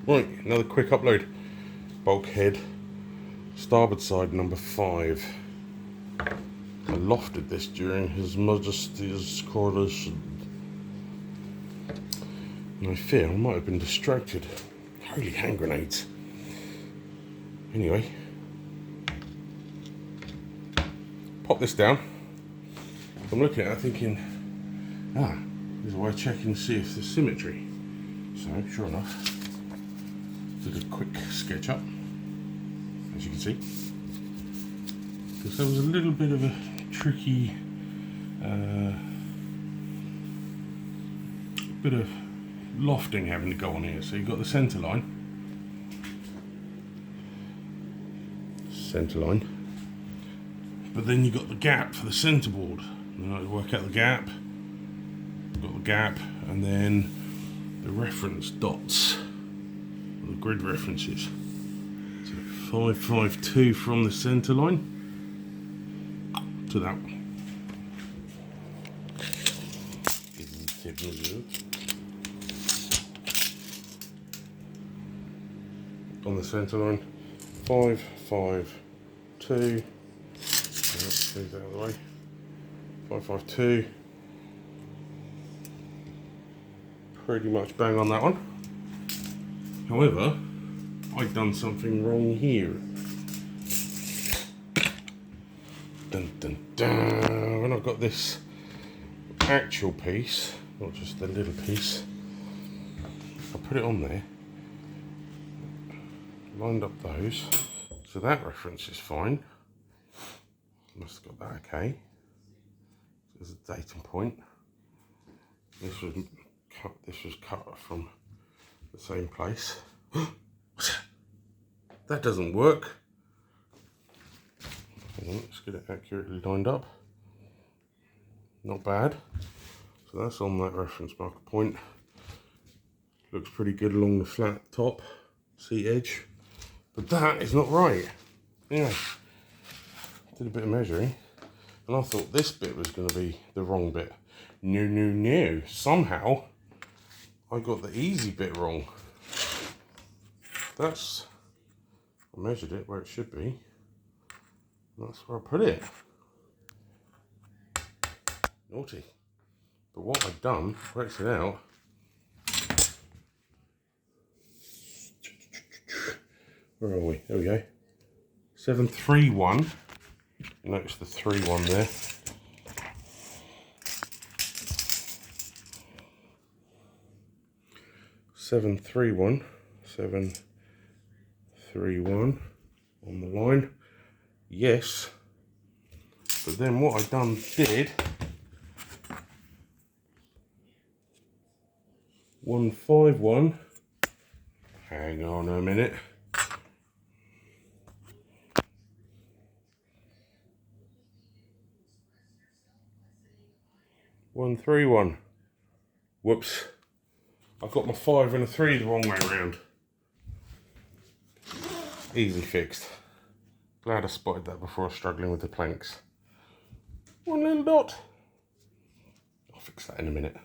Right, another quick upload. Bulkhead, starboard side number 5. I lofted this during His Majesty's coronation. And I fear I might have been distracted. Holy hand grenades. Anyway, pop this down. I'm looking at it thinking, there's a way of checking to see if there's symmetry. So, sure enough, did a quick sketch up, as you can see. Because there was a little bit of a tricky bit of lofting having to go on here. So you've got the centre line, but then you've got the gap for the centreboard. And I work out the gap, got the gap, and then the reference dots, the grid references. So 552 from the centre line to that one. On the centre line, 552. Let's move that out of the way. 552. Pretty much bang on that one. However, I've done something wrong here. Dun dun dun. When I've got this actual piece, not just the little piece, I put it on there, lined up those, so that reference is fine. Must have got that okay. There's a datum point. This was cut from the same place. That doesn't work. Hang on, let's get it accurately lined up. Not bad. So that's on that reference marker point. Looks pretty good along the flat top seat edge. But that is not right. Anyway, did a bit of measuring, and I thought this bit was going to be the wrong bit. No. Somehow, I got the easy bit wrong. I measured it where it should be. That's where I put it. Naughty. But what I've done, works it out. Where are we? There we go. 731. Notice the 3-1 there. Seven three one on the line. Yes. But then what I did 151. Hang on a minute. 131. Whoops. I've got my 5 and a 3 the wrong way around. Easy fixed. Glad I spotted that before I was struggling with the planks. One little dot. I'll fix that in a minute.